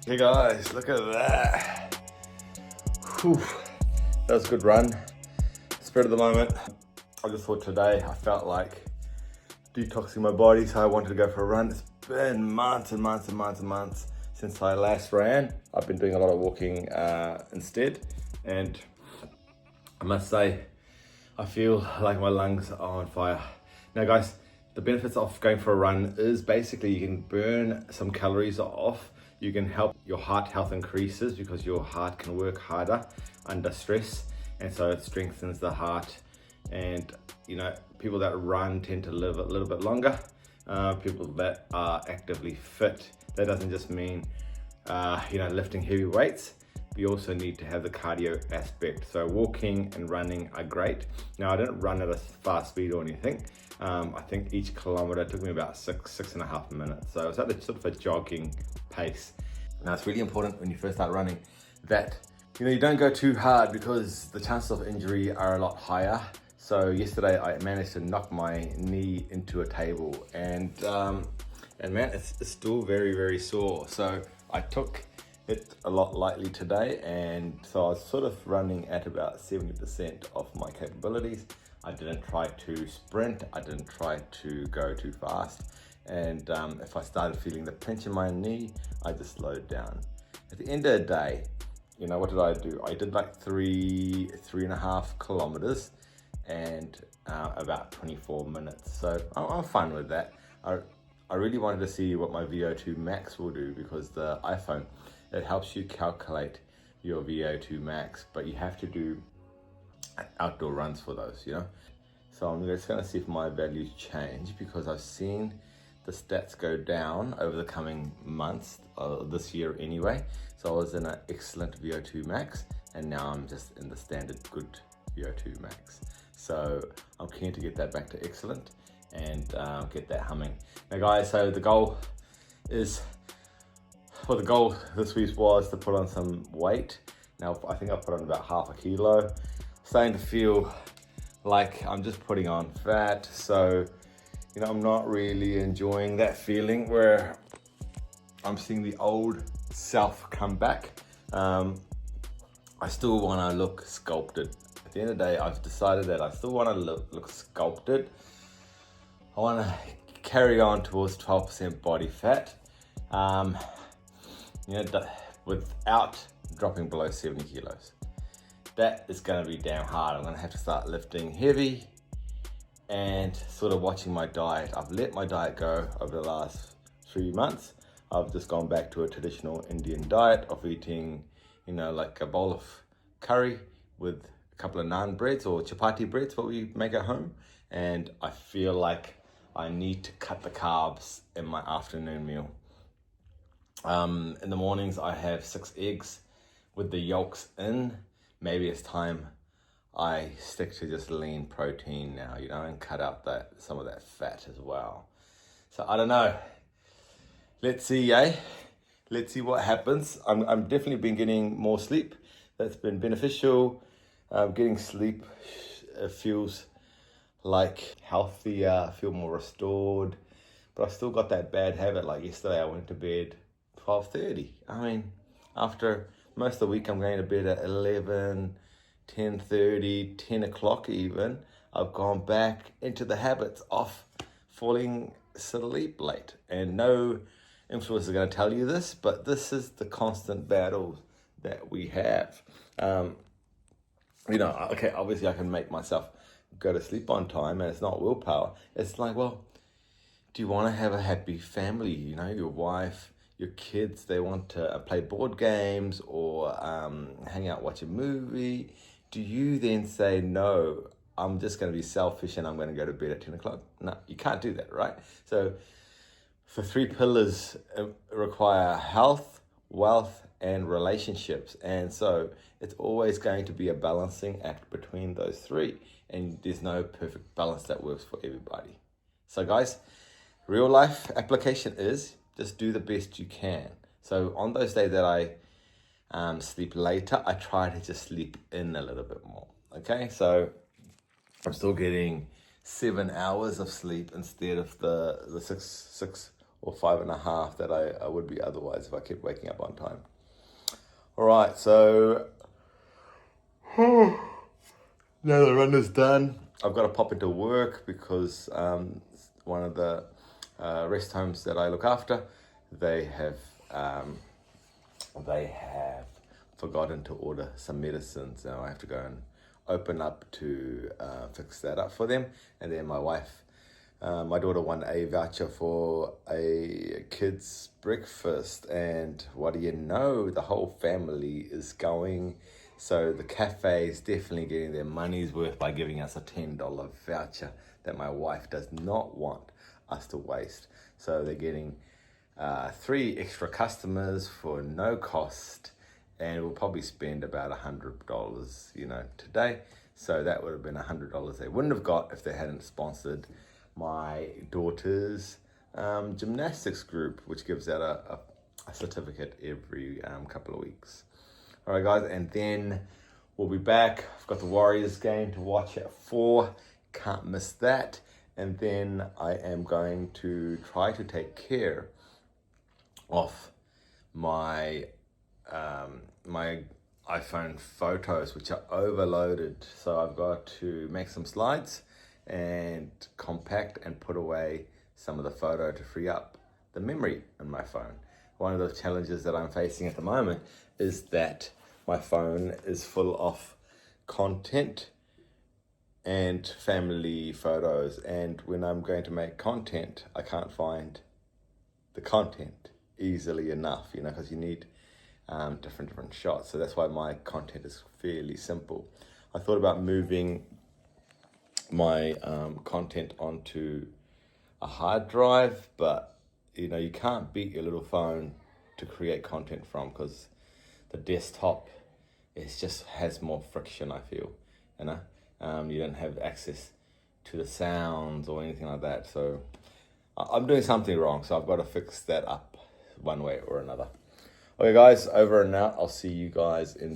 Hey guys, look at that. Whew. That was a good run. Spirit of the moment. I just thought today I felt like detoxing my body, so I wanted to go for a run. It's been months and months and months and months since I last ran. I've been doing a lot of walking instead, and I must say, I feel like my lungs are on fire. Now guys, the benefits of going for a run is basically you can burn some calories off. You can help your heart health increases because your heart can work harder under stress, and so it strengthens the heart. And you know, people that run tend to live a little bit longer. People that are actively fit, that doesn't just mean lifting heavy weights. You also need to have the cardio aspect. So walking and running are great. Now I didn't run at a fast speed or anything. I think each kilometer took me about six and a half minutes. So it's at a sort of a jogging pace. Now it's really important when you first start running that you don't go too hard because the chances of injury are a lot higher. So yesterday I managed to knock my knee into a table, and man, it's still very, very sore. So I took it a lot lightly today, and so I was sort of running at about 70% of my capabilities. I didn't try to sprint, I didn't try to go too fast, and if I started feeling the pinch in my knee, I just slowed down. At the end of the day, what did I do? I did like three and a half kilometers and about 24 minutes. So I'm fine with that. I really wanted to see what my VO2 max will do, because the iPhone, it helps you calculate your VO2 max, but you have to do outdoor runs for those, So I'm just gonna see if my values change, because I've seen the stats go down over the coming months, this year anyway. So I was in an excellent VO2 max, and now I'm just in the standard good VO2 max. So I'm keen to get that back to excellent and get that humming. Now guys, so the goal this week was to put on some weight. Now I think I put on about half a kilo. Starting to feel like I'm just putting on fat. So, I'm not really enjoying that feeling where I'm seeing the old self come back. I still want to look sculpted. At the end of the day, I've decided that I still want to look sculpted. I want to carry on towards 12% body fat, without dropping below 70 kilos. That is going to be damn hard. I'm going to have to start lifting heavy and sort of watching my diet. I've let my diet go over the last 3 months. I've just gone back to a traditional Indian diet of eating, like a bowl of curry with a couple of naan breads or chapati breads, what we make at home. And I feel like I need to cut the carbs in my afternoon meal. In the mornings, I have 6 eggs with the yolks in. Maybe it's time I stick to just lean protein now, and cut out some of that fat as well. So I don't know. Let's see, Let's see what happens. I'm definitely been getting more sleep. That's been beneficial. Getting sleep feels like healthier, I feel more restored. But I still got that bad habit. Like yesterday, I went to bed 12:30. I mean, after most of the week, I'm going to bed at 11, 10:30, 10 o'clock even. I've gone back into the habits of falling asleep late. And no influencer is going to tell you this, but this is the constant battle that we have. Okay, obviously I can make myself go to sleep on time, and it's not willpower. It's like, well, do you want to have a happy family? Your wife, your kids, they want to play board games or hang out, watch a movie. Do you then say, no, I'm just going to be selfish and I'm going to go to bed at 10 o'clock? No, you can't do that, right? So the 3 pillars require health, wealth, and relationships. And so it's always going to be a balancing act between those 3. And there's no perfect balance that works for everybody. So guys, real life application is just do the best you can. So on those days that I sleep later, I try to just sleep in a little bit more. Okay, so I'm still getting 7 hours of sleep instead of the six or 5.5 that I would be otherwise if I kept waking up on time. All right, so now the run is done. I've got to pop into work because one of the rest homes that I look after, they have forgotten to order some medicines. Now I have to go and open up to fix that up for them. And then my daughter won a voucher for a kid's breakfast, and what do you know, the whole family is going. So the cafe is definitely getting their money's worth by giving us a $10 voucher that my wife does not want us to waste. So they're getting 3 extra customers for no cost, and we'll probably spend about $100, today. So that would have been $100 they wouldn't have got if they hadn't sponsored my daughter's gymnastics group, which gives out a certificate every couple of weeks. All right, guys, and then we'll be back. I've got the Warriors game to watch at 4. Can't miss that. And then I am going to try to take care of my my iPhone photos, which are overloaded. So I've got to make some slides and compact and put away some of the photo to free up the memory on my phone. One of the challenges that I'm facing at the moment is that my phone is full of content and family photos, and when I'm going to make content, I can't find the content easily enough, because you need different shots. So that's why my content is fairly simple. I thought about moving my content onto a hard drive, but you can't beat your little phone to create content from, because the desktop just has more friction, I feel. You don't have access to the sounds or anything like that. So I'm doing something wrong, so I've got to fix that up one way or another. Okay, guys, over and out. I'll see you guys in